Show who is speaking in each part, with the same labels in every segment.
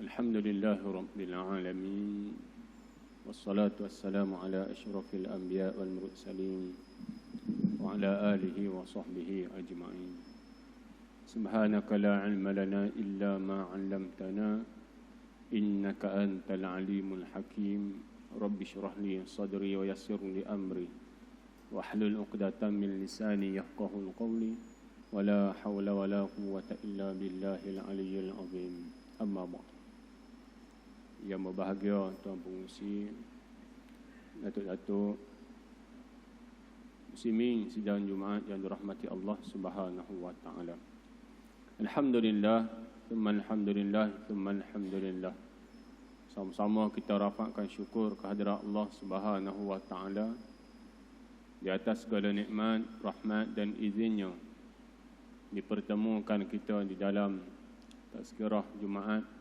Speaker 1: Alhamdulillahi Rabbil Alamin. Wassalatu wassalamu ala asyrafil anbiya wal mursalin wa ala alihi wa sahbihi ajma'in. Subhanaka la ilma lana illa ma 'allamtana innaka antal alimul hakim. Rabbi shrah li sadri wa yassir li amri wahlul 'uqdatam min lisani yafqahu qawli. Wala hawla wala quwwata illa billahil aliyyil azim. Amma ba'd. Yang berbahagia tuan pengurusi, datuk-datuk, muslimin sidang Jumaat yang dirahmati Allah Subhanahu wa taala. Alhamdulillah, thumma alhamdulillah, thumma alhamdulillah. Sama-sama kita rafakkan syukur kehadrat Allah Subhanahu wa taala di atas segala nikmat, rahmat dan izinnya dipertemukan kita di dalam tazkirah Jumaat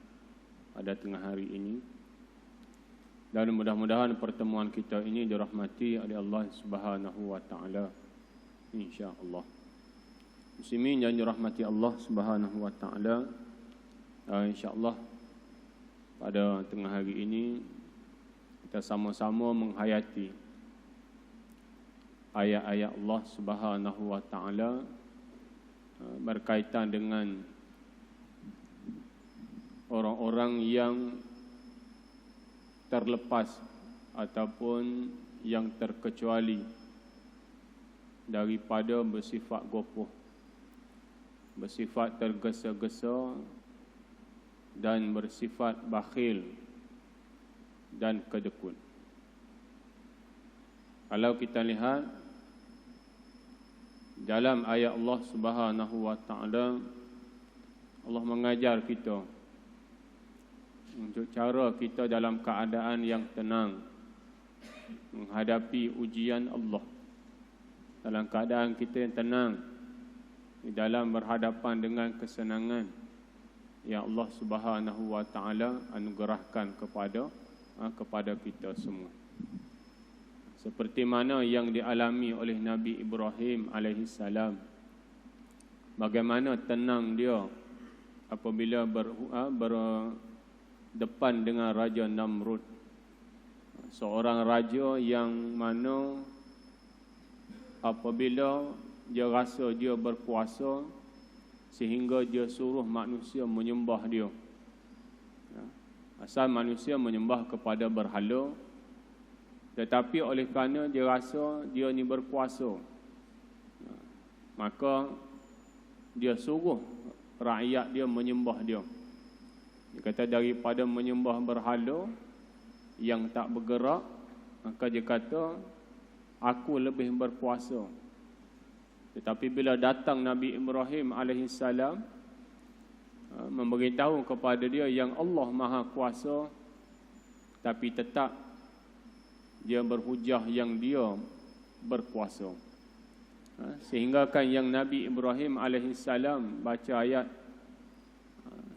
Speaker 1: pada tengah hari ini, dan mudah-mudahan pertemuan kita ini dirahmati oleh Allah Subhanahu wa taala, insya-Allah. Muslimin yang dirahmati Allah Subhanahu wa taala, insya-Allah pada tengah hari ini kita sama-sama menghayati ayat-ayat Allah Subhanahu wa taala berkaitan dengan orang-orang yang terlepas ataupun yang terkecuali daripada bersifat gopoh, bersifat tergesa-gesa dan bersifat bakhil dan kedekut. Kalau kita lihat dalam ayat Allah Subhanahu wa taala, Allah mengajar kita untuk cara kita dalam keadaan yang tenang menghadapi ujian Allah, dalam keadaan kita yang tenang di dalam berhadapan dengan kesenangan yang Allah Subhanahu wa taala anugerahkan kepada kita semua. Seperti mana yang dialami oleh Nabi Ibrahim alaihissalam, bagaimana tenang dia apabila berdepan dengan Raja Namrud, seorang raja yang mana apabila dia rasa dia berkuasa sehingga dia suruh manusia menyembah dia. Asal manusia menyembah kepada berhala, tetapi oleh kerana dia rasa dia ni berkuasa, maka dia suruh rakyat dia menyembah dia. Dia kata daripada menyembah berhala yang tak bergerak, maka dia kata aku lebih berkuasa. Tetapi bila datang Nabi Ibrahim alaihissalam memberitahu kepada dia yang Allah Maha Kuasa, tapi tetap dia berhujah yang dia berkuasa. Sehingga kan yang Nabi Ibrahim alaihissalam baca ayat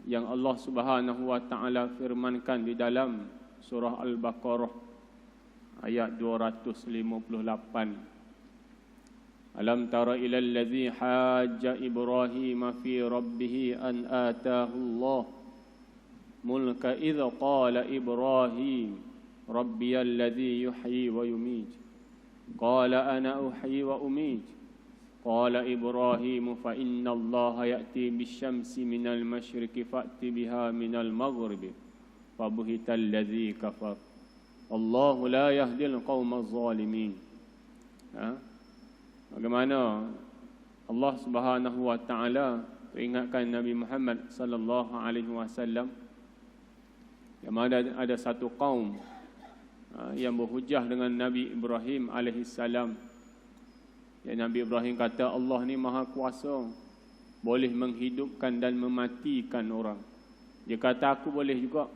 Speaker 1: yang Allah Subhanahu wa taala firmankan di dalam surah Al-Baqarah ayat 258. Alam tara ilal ladzi hajja Ibrahim fi rabbih an ataahu Allah mulka idza qala Ibrahim rabbiyal ladzi yuhyi wa yumiit qala ana uhyi wa umiit qala Ibrahim fa inna Allah ya'ti bisyamsi minal masyriqi fa'ti biha minal maghribi fa buhital ladzi kafar Allahu la yahdil qaumaz zalimin. Bagaimana Allah Subhanahu wa taala ingatkan Nabi Muhammad sallallahu alaihi wasallam yang mana ada satu kaum yang berhujah dengan Nabi Ibrahim alaihissalam. Ya, Nabi Ibrahim kata Allah ni maha kuasa, boleh menghidupkan dan mematikan orang. Dia kata aku boleh juga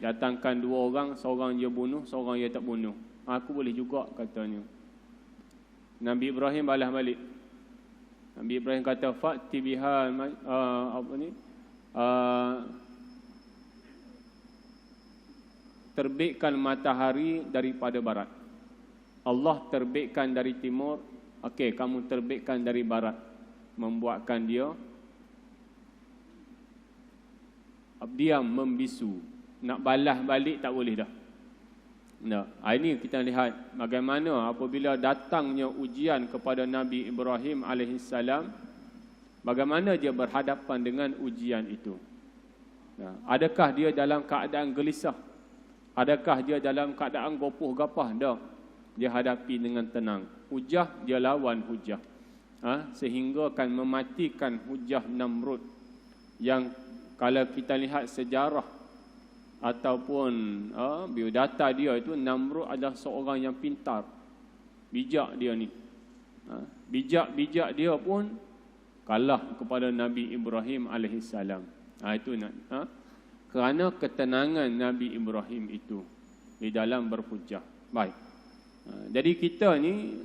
Speaker 1: datangkan dua orang, seorang dia bunuh, seorang dia tak bunuh. Aku boleh juga katanya. Nabi Ibrahim balas balik. Nabi Ibrahim kata fa'ti biha terbitkan matahari daripada barat. Allah terbitkan dari timur, okey kamu terbitkan dari barat, membuatkan dia diam, membisu. Nak balas balik tak boleh dah. Nah, ini kita lihat bagaimana apabila datangnya ujian kepada Nabi Ibrahim alaihissalam, bagaimana dia berhadapan dengan ujian itu. Nah, adakah dia dalam keadaan gelisah? Adakah dia dalam keadaan gopoh gapah? Tak. Dia hadapi dengan tenang. Hujah, dia lawan hujah. Sehingga akan mematikan hujah Namrud. Yang kalau kita lihat sejarah ataupun biodata dia itu, Namrud adalah seorang yang pintar. Bijak dia ni. Bijak dia pun kalah kepada Nabi Ibrahim alaihissalam. Itu kerana ketenangan Nabi Ibrahim itu di dalam berhujah. Baik. Jadi kita ni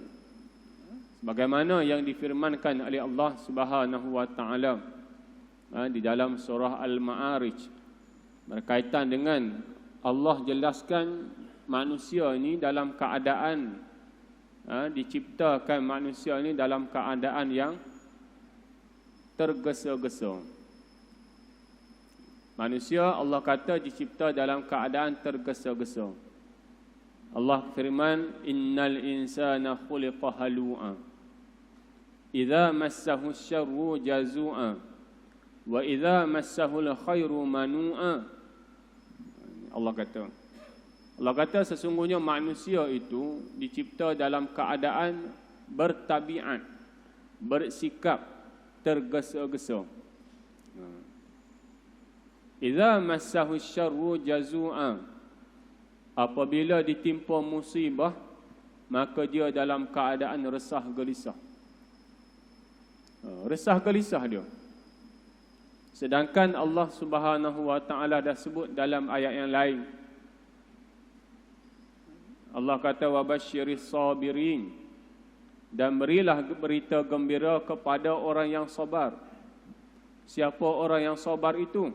Speaker 1: bagaimana yang difirmankan oleh Allah Subhanahu wa taala di dalam surah Al-Ma'arij berkaitan dengan Allah jelaskan manusia ini dalam keadaan diciptakan manusia ini dalam keadaan yang tergesa-gesa. Manusia Allah kata dicipta dalam keadaan tergesa-gesa. Allah firman, innal insana khuliqa halu'a idza massahu syarru jazu'a wa idza massahu khairu manu'a. Allah kata sesungguhnya manusia itu dicipta dalam keadaan bertabiat, bersikap tergesa-gesa. Idza massahu syarru jazu'a, apabila ditimpa musibah, maka dia dalam keadaan resah gelisah. Resah gelisah dia. Sedangkan Allah Subhanahu wa taala dah sebut dalam ayat yang lain. Allah kata wabasyiris sabirin, dan berilah berita gembira kepada orang yang sabar. Siapa orang yang sabar itu?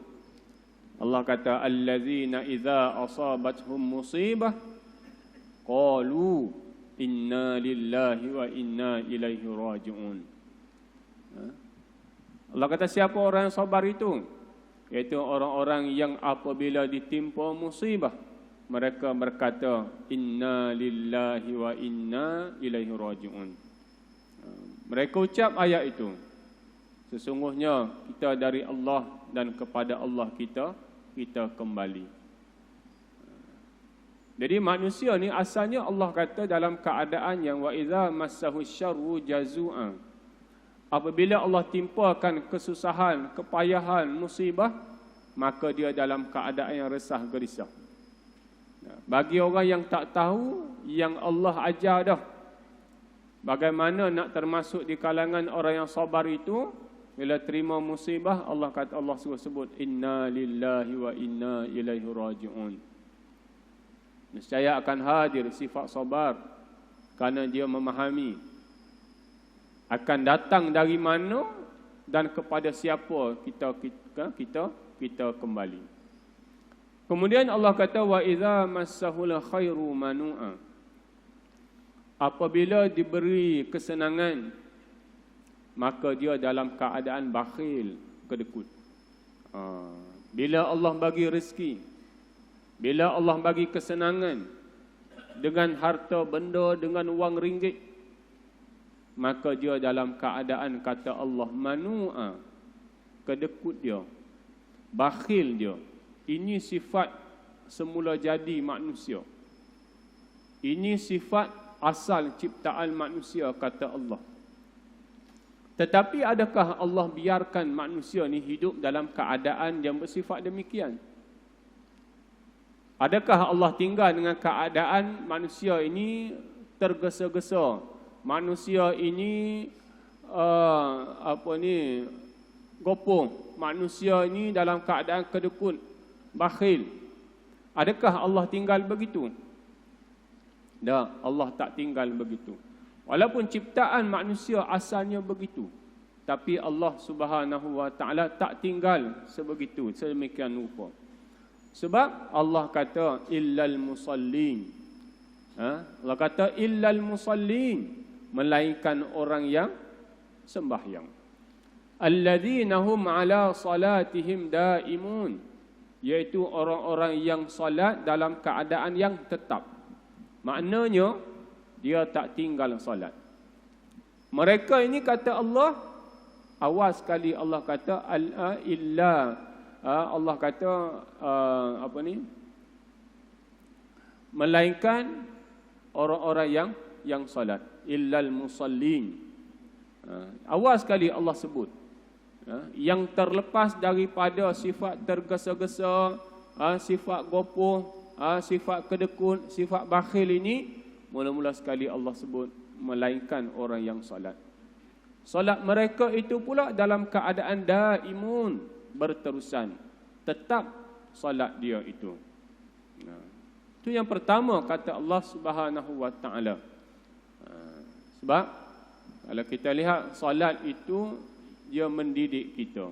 Speaker 1: Allah kata allazina idza asabathum musibah qalu inna lillahi wa inna ilaihi raji'un. Allah kata siapa orang yang sabar itu? Iaitu orang-orang yang apabila ditimpa musibah mereka berkata inna lillahi wa inna ilaihi raji'un. Mereka ucap ayat itu. Sesungguhnya kita dari Allah dan kepada Allah kita kembali. Jadi manusia ni asalnya Allah kata dalam keadaan yang wa idza massahu syarru jazu'a. Apabila Allah timpakan kesusahan, kepayahan, musibah, maka dia dalam keadaan yang resah gelisah. Bagi orang yang tak tahu, yang Allah ajar dah bagaimana nak termasuk di kalangan orang yang sabar itu, bila terima musibah, Allah kata, Allah suruh sebut inna lillahi wa inna ilaihi raji'un. Nescaya akan hadir sifat sabar kerana dia memahami akan datang dari mana dan kepada siapa kita kembali. Kemudian Allah kata wa idza massahul khairu manu'a. Apabila diberi kesenangan, maka dia dalam keadaan bakhil, kedekut. Bila Allah bagi rezeki, bila Allah bagi kesenangan dengan harta benda, dengan wang ringgit, maka dia dalam keadaan kata Allah manu'a, kedekut dia, bakhil dia. Ini sifat semula jadi manusia. Ini sifat asal ciptaan manusia kata Allah. Tetapi adakah Allah biarkan manusia ni hidup dalam keadaan yang bersifat demikian? Adakah Allah tinggal dengan keadaan manusia ini tergesa-gesa? Manusia ini gopoh. Manusia ini dalam keadaan kedekut, bakhil. Adakah Allah tinggal begitu? Tak, Allah tak tinggal begitu. Walaupun ciptaan manusia asalnya begitu, tapi Allah Subhanahu wa taala tak tinggal sebegitu, sedemikian rupa. Sebab Allah kata illal musallin. Allah kata illal musallin, melainkan orang yang sembahyang. Alladzina hum ala salatihim daimun, iaitu orang-orang yang solat dalam keadaan yang tetap. Maknanya dia tak tinggal solat. Mereka ini kata Allah, awal sekali Allah kata Allah kata melainkan orang-orang yang solat, illal musallin. Awal sekali Allah sebut yang terlepas daripada sifat tergesa-gesa, sifat gopoh, sifat kedekut, sifat bakhil ini, mula-mula sekali Allah sebut melainkan orang yang solat. Solat mereka itu pula dalam keadaan daimun, berterusan, tetap solat dia itu. Itu yang pertama kata Allah Subhanahu wa taala. Sebab kalau kita lihat solat itu dia mendidik kita.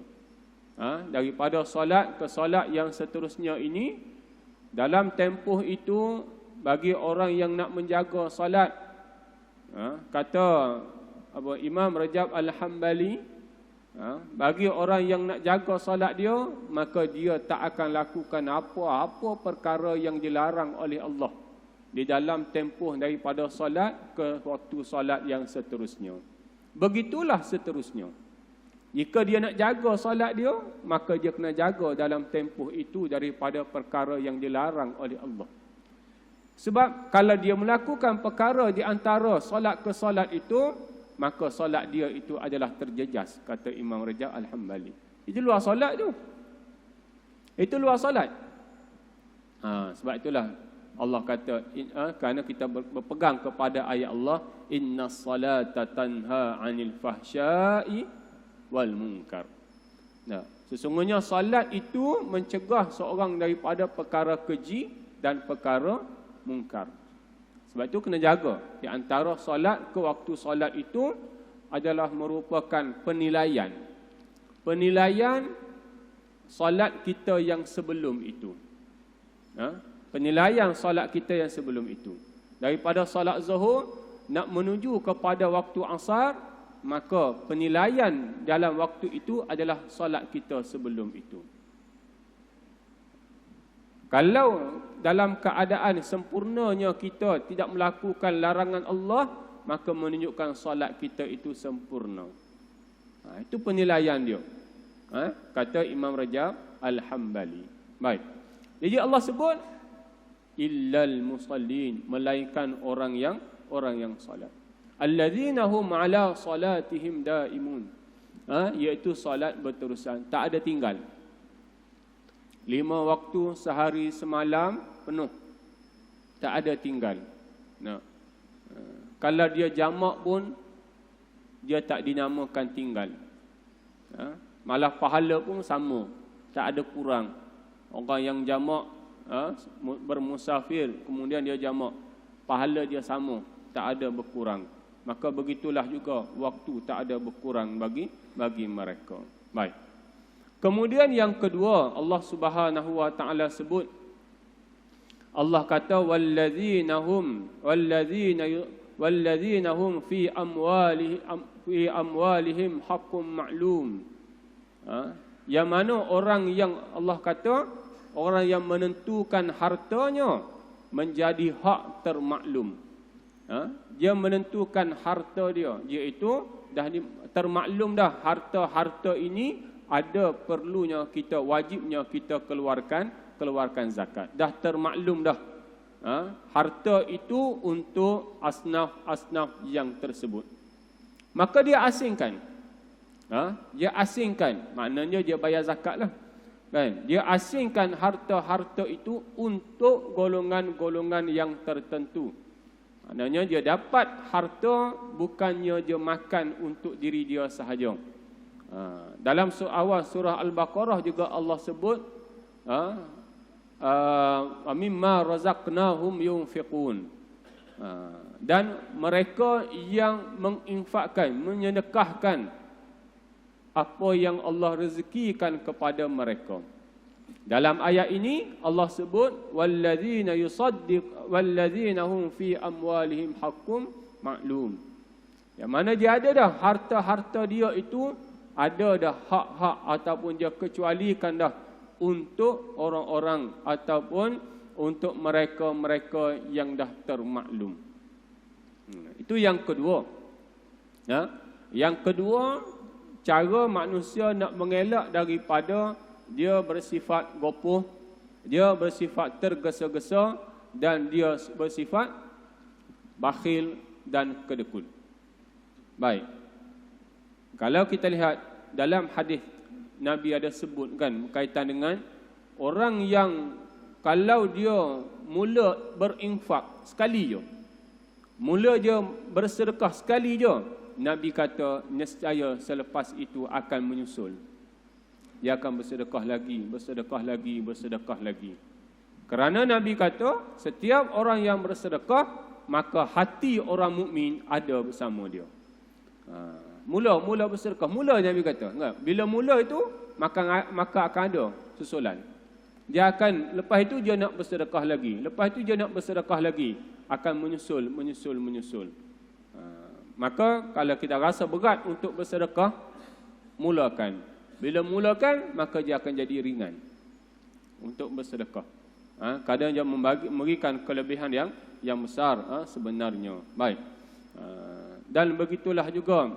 Speaker 1: Daripada solat ke solat yang seterusnya ini, dalam tempoh itu bagi orang yang nak menjaga solat, kata Imam Rajab Al-Hambali, bagi orang yang nak jaga solat dia, maka dia tak akan lakukan apa-apa perkara yang dilarang oleh Allah di dalam tempoh daripada solat ke waktu solat yang seterusnya. Begitulah seterusnya. Jika dia nak jaga solat dia, maka dia kena jaga dalam tempoh itu daripada perkara yang dilarang oleh Allah. Sebab kalau dia melakukan perkara di antara solat ke solat itu, maka solat dia itu adalah terjejas, kata Imam Rajab Al-Hambali. Itu luar solat tu. Itu luar solat. Sebab itulah Allah kata, kerana kita berpegang kepada ayat Allah, innas salata tanha 'anil fahsya'i wal munkar. Sesungguhnya salat itu mencegah seorang daripada perkara keji dan perkara mungkar. Sebab itu kena jaga. Di antara solat ke waktu solat itu adalah merupakan penilaian. Penilaian solat kita yang sebelum itu. Penilaian solat kita yang sebelum itu. Daripada solat zuhur nak menuju kepada waktu asar, maka penilaian dalam waktu itu adalah solat kita sebelum itu. Kalau dalam keadaan sempurnanya kita tidak melakukan larangan Allah, maka menunjukkan solat kita itu sempurna. Itu penilaian dia. Kata Imam Rajab Al-Hambali. Baik. Jadi Allah sebut illal musallin, melainkan orang yang solat. Alladzina hum ala salatihim daimun. Iaitu solat berterusan, tak ada tinggal. 5 waktu sehari semalam penuh, tak ada tinggal. Kalau dia jamak pun dia tak dinamakan tinggal. Malah pahala pun sama, tak ada kurang. Orang yang jamak bermusafir kemudian dia jamak, pahala dia sama, tak ada berkurang. Maka begitulah juga waktu tak ada berkurang bagi mereka. Baik. Kemudian yang kedua, Allah Subhanahu wa taala sebut, Allah kata walladzina hum fi amwalihim haqqum ma'lum. Yang mana orang yang Allah kata orang yang menentukan hartanya menjadi hak termaklum. Dia menentukan harta dia, iaitu dah termaklum dah harta ini ada perlunya kita, wajibnya kita keluarkan zakat. Dah termaklum dah. Harta itu untuk asnaf-asnaf yang tersebut. Maka dia asingkan. Dia asingkan, maknanya dia bayar zakat lah. Kan? Dia asingkan harta-harta itu untuk golongan-golongan yang tertentu. Maknanya dia dapat harta bukannya dia makan untuk diri dia sahaja. Dalam awal surah Al-Baqarah juga Allah sebut mimma razaqnahum yunfiqun. Dan mereka yang menginfakkan, menyedekahkan apa yang Allah rezekikan kepada mereka. Dalam ayat ini Allah sebut walladzina hum fi amwalihim haqqum ma'lum. Yang mana dia ada dah harta-harta dia itu, ada dah hak-hak ataupun dia kecualikan dah untuk orang-orang ataupun untuk mereka-mereka yang dah termaklum. Itu yang kedua. Ya. Yang kedua, cara manusia nak mengelak daripada dia bersifat gopoh, dia bersifat tergesa-gesa dan dia bersifat bakhil dan kedekut. Baik. Kalau kita lihat dalam hadis Nabi ada sebutkan berkaitan dengan orang yang kalau dia mula berinfak sekali je, mula dia bersedekah sekali je, Nabi kata nescaya selepas itu akan menyusul. Dia akan bersedekah lagi, bersedekah lagi, bersedekah lagi. Kerana Nabi kata setiap orang yang bersedekah, maka hati orang mukmin ada bersama dia. Mula bersedekah, mula Nabi kata. Bila mula itu, maka akan ada susulan. Dia akan, lepas itu dia nak bersedekah lagi. Lepas itu dia nak bersedekah lagi. Akan menyusul. Maka kalau kita rasa berat untuk bersedekah, mulakan. Bila mulakan, maka dia akan jadi ringan untuk bersedekah. Kadang dia memberikan kelebihan yang besar sebenarnya. Baik. Dan begitulah juga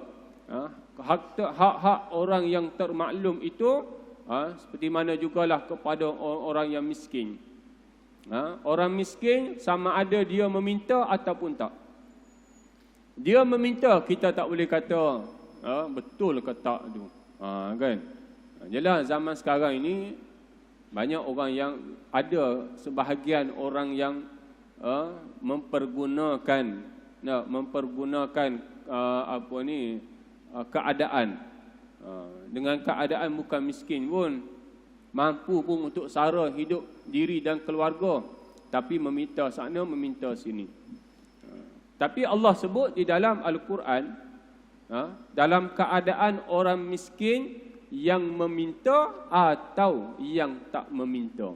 Speaker 1: hak-hak orang yang termaklum itu seperti mana jugalah kepada orang yang miskin. Orang miskin sama ada dia meminta ataupun tak. Dia meminta, kita tak boleh kata betul ke tak tu. Kan? Jelas zaman sekarang ini banyak orang yang ada sebahagian orang yang mempergunakan keadaan. Dengan keadaan bukan miskin pun, mampu pun untuk sara hidup diri dan keluarga, tapi meminta sana, meminta sini. Tapi Allah sebut di dalam Al-Quran, dalam keadaan orang miskin yang meminta atau yang tak meminta.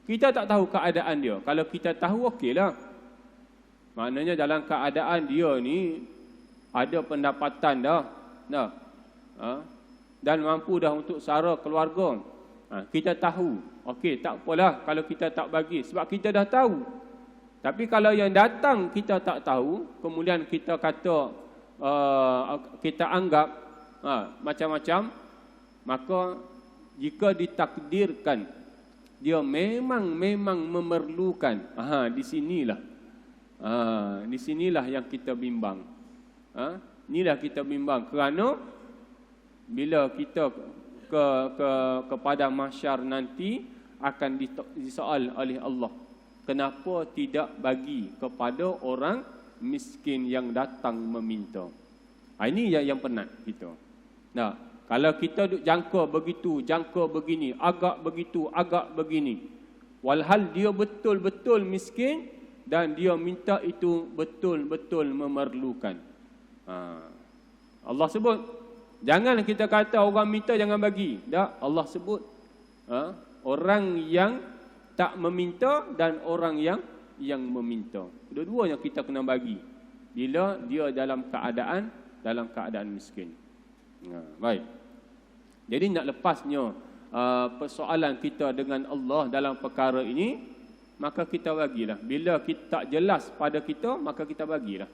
Speaker 1: Kita tak tahu keadaan dia. Kalau kita tahu, okeylah. Maknanya dalam keadaan dia ni ada pendapatan dah. Dan mampu dah untuk sara keluarga. Kita tahu. Okey, tak apalah kalau kita tak bagi. Sebab kita dah tahu. Tapi kalau yang datang kita tak tahu, kemudian kita kata, kita anggap macam-macam, maka jika ditakdirkan dia memang memerlukan, di sinilah yang kita bimbang. Inilah kita bimbang kerana bila kita ke padang mahsyar nanti akan disoal oleh Allah. Kenapa tidak bagi kepada orang miskin yang datang meminta? Ini yang penat kita. Kalau kita duk jangka begitu, jangka begini, agak begitu, agak begini, walhal dia betul-betul miskin dan dia minta itu betul-betul memerlukan. Allah sebut, jangan kita kata orang minta jangan bagi. Tak, Allah sebut orang yang tak meminta dan orang yang meminta. Dua-duanya kita kena bagi bila dia dalam keadaan miskin. Baik. Jadi nak lepasnya persoalan kita dengan Allah dalam perkara ini, maka kita bagilah. Bila kita tak jelas pada kita, maka kita bagilah.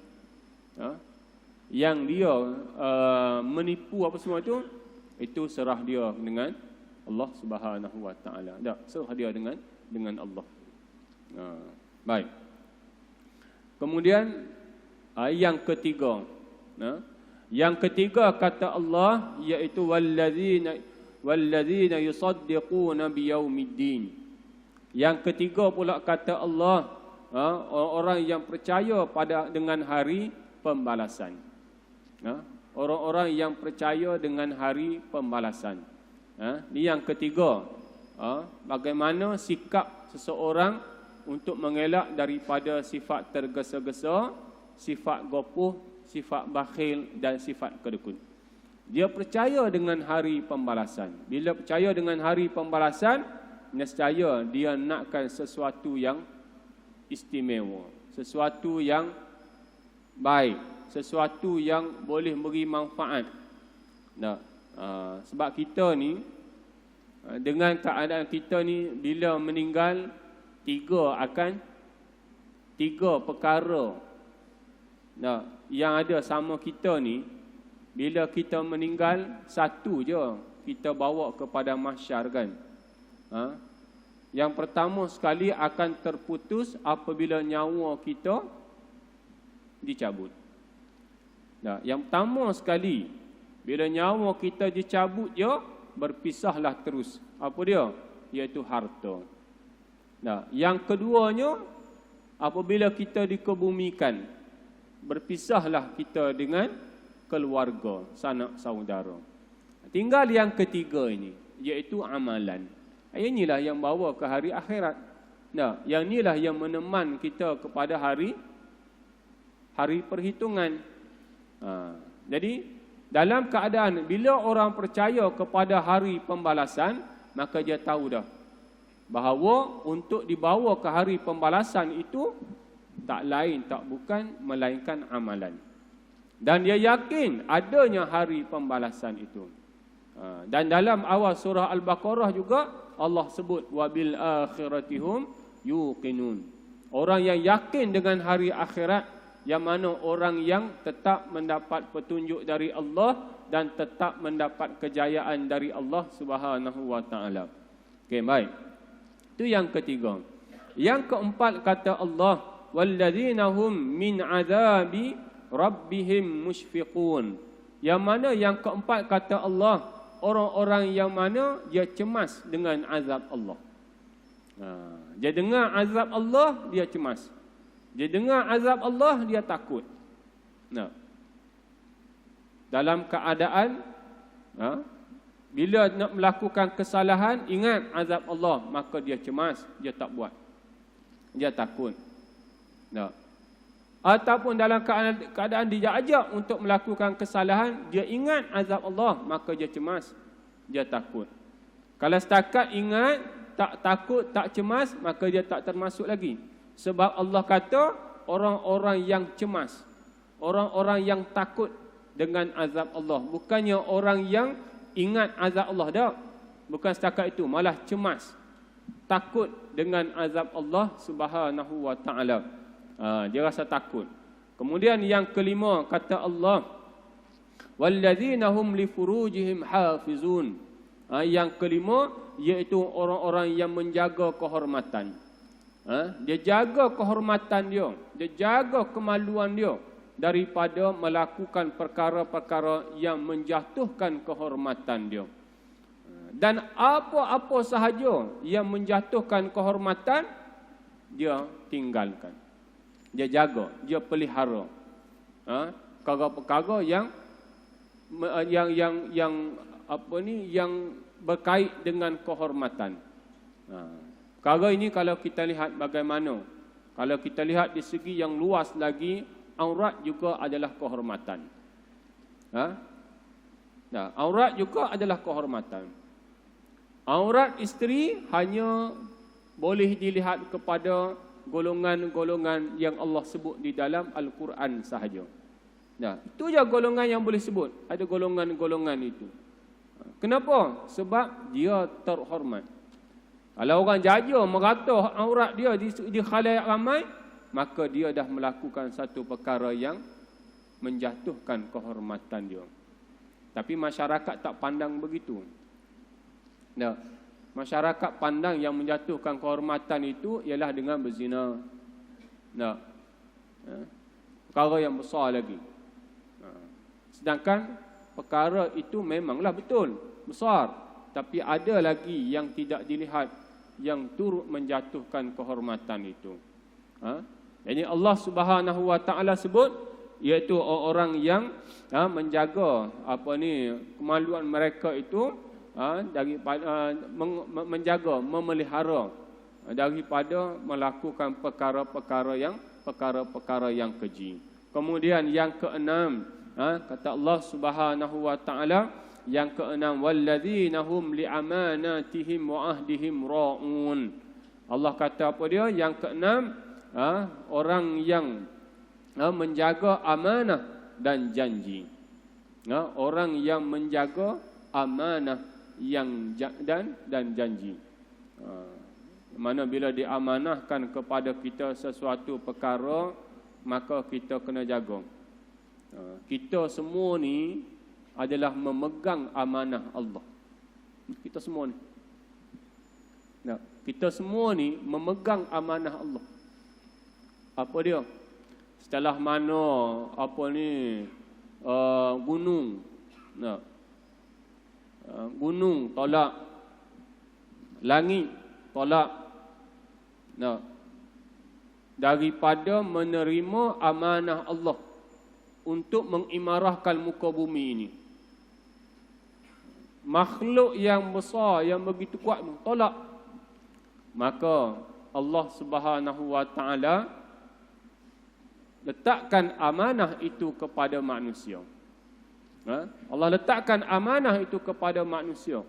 Speaker 1: Yang dia menipu apa semua itu serah dia dengan Allah Subhanahu Wa Taala. Tak, serah dia dengan Allah. Baik. Kemudian yang ketiga, kata Allah, iaitu walladzina yusaddiquna biyaumiddin. Yang ketiga pula kata Allah, orang yang percaya dengan hari pembalasan. Orang-orang yang percaya dengan hari pembalasan. Ini yang ketiga. Bagaimana sikap seseorang untuk mengelak daripada sifat tergesa-gesa, sifat gopoh, sifat bakhil dan sifat kedekut. Dia percaya dengan hari pembalasan. Bila percaya dengan hari pembalasan, nescaya dia nakkan sesuatu yang istimewa, sesuatu yang baik, sesuatu yang boleh beri manfaat. Sebab kita ni dengan keadaan kita ni bila meninggal tiga perkara yang ada sama kita ni, bila kita meninggal satu je kita bawa kepada mahsyar kan. Yang pertama sekali akan terputus apabila nyawa kita dicabut. Yang pertama sekali bila nyawa kita dicabut je, berpisahlah terus. Apa dia? Iaitu harta. Yang keduanya, apabila kita dikebumikan, berpisahlah kita dengan keluarga, sanak saudara. Tinggal yang ketiga ini, iaitu amalan. Inilah yang bawa ke hari akhirat. Yang inilah yang meneman kita kepada hari perhitungan. Jadi dalam keadaan bila orang percaya kepada hari pembalasan, maka dia tahu dah bahawa untuk dibawa ke hari pembalasan itu tak lain tak bukan melainkan amalan. Dan dia yakin adanya hari pembalasan itu. Dan dalam awal surah Al-Baqarah juga Allah sebut wabil akhiratihum yuqinun. Orang yang yakin dengan hari akhirat, yang mana orang yang tetap mendapat petunjuk dari Allah dan tetap mendapat kejayaan dari Allah Subhanahu wa taala. Okey, baik. Itu yang ketiga. Yang keempat kata Allah, walladzina hum min azabi rabbihim mushfiqun. Yang mana yang keempat kata Allah, orang-orang yang mana dia cemas dengan azab Allah. Dia dengar azab Allah, dia cemas. Dia dengar azab Allah, dia takut. Dalam keadaan bila nak melakukan kesalahan, ingat azab Allah, maka dia cemas, dia tak buat. Dia takut. Ataupun dalam keadaan dia ajak untuk melakukan kesalahan, dia ingat azab Allah, maka dia cemas, dia takut. Kalau setakat ingat, tak takut, tak cemas, maka dia tak termasuk lagi. Sebab Allah kata orang-orang yang cemas, orang-orang yang takut dengan azab Allah. Bukannya orang yang ingat azab Allah dah. Bukan setakat itu, malah cemas, takut dengan azab Allah Subhanahu wa taala. Dia rasa takut. Kemudian yang kelima kata Allah, walladzina hum li furujihim hafizun. Yang kelima iaitu orang-orang yang menjaga kehormatan. Dia jaga kehormatan dia, dia jaga kemaluan dia daripada melakukan perkara-perkara yang menjatuhkan kehormatan dia. Dan apa-apa sahaja yang menjatuhkan kehormatan, dia tinggalkan. Dia jaga, dia pelihara. Perkara-perkara yang berkait dengan kehormatan. Perkara ini kalau kita lihat bagaimana, kalau kita lihat di segi yang luas lagi, aurat juga adalah kehormatan. Aurat juga adalah kehormatan. Aurat isteri hanya boleh dilihat kepada golongan-golongan yang Allah sebut di dalam Al-Quran sahaja. Itu je golongan yang boleh sebut. Ada golongan-golongan itu. Kenapa? Sebab dia terhormat. Kalau orang jaja merata aurat dia di khalayak ramai, maka dia dah melakukan satu perkara yang menjatuhkan kehormatan dia. Tapi masyarakat tak pandang begitu. Masyarakat pandang yang menjatuhkan kehormatan itu ialah dengan berzina. Perkara yang besar lagi. Sedangkan perkara itu memanglah betul, besar. Tapi ada lagi yang tidak dilihat, yang turut menjatuhkan kehormatan itu. Jadi Allah Subhanahu wa taala sebut iaitu orang yang menjaga kemaluan mereka itu daripada menjaga, memelihara daripada melakukan perkara-perkara yang keji. Kemudian yang keenam, kata Allah Subhanahu wa taala, yang keenam, walladzina hum liamanatihim wa ahdihim raun. Allah kata apa dia? Yang keenam, orang yang menjaga amanah dan janji. Orang yang menjaga amanah dan janji. Mana bila diamanahkan kepada kita sesuatu perkara, maka kita kena jaga. Kita semua ni adalah memegang amanah Allah. Kita semua ni. Kita semua ni memegang amanah Allah. Apa dia? Setelah mana gunung. Gunung tolak. Langit tolak. Daripada menerima amanah Allah untuk mengimarahkan muka bumi ini. Makhluk yang besar yang begitu kuat tolak. Maka Allah Subhanahu wa taala letakkan amanah itu kepada manusia. Allah letakkan amanah itu kepada manusia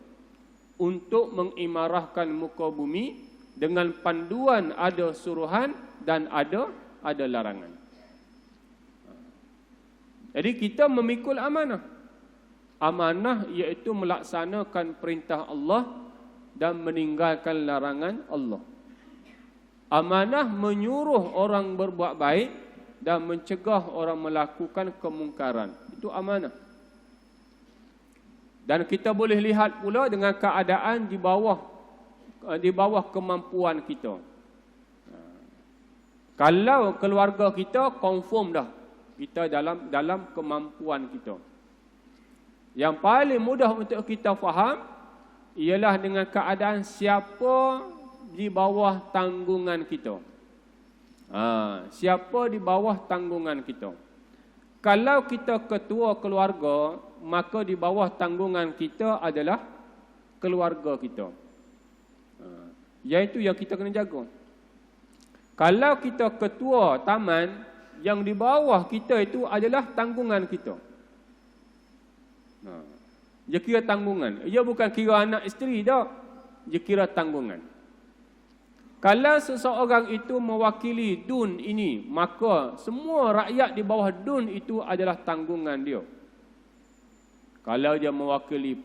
Speaker 1: untuk mengimarahkan muka bumi dengan panduan ada suruhan dan ada larangan. Jadi kita memikul amanah. Amanah iaitu melaksanakan perintah Allah dan meninggalkan larangan Allah. Amanah menyuruh orang berbuat baik dan mencegah orang melakukan kemungkaran. Itu amanah. Dan kita boleh lihat pula dengan keadaan di bawah kemampuan kita. Kalau keluarga kita confirm dah kita dalam kemampuan kita. Yang paling mudah untuk kita faham ialah dengan keadaan siapa di bawah tanggungan kita. Siapa di bawah tanggungan kita. Kalau kita ketua keluarga, maka di bawah tanggungan kita adalah keluarga kita. Iaitu yang kita kena jaga. Kalau kita ketua taman, yang di bawah kita itu adalah tanggungan kita. Dia kira tanggungan. Dia bukan kira anak isteri dah. Dia kira tanggungan. Kalau seseorang itu mewakili dun ini, maka semua rakyat di bawah dun itu adalah tanggungan dia. Kalau dia mewakili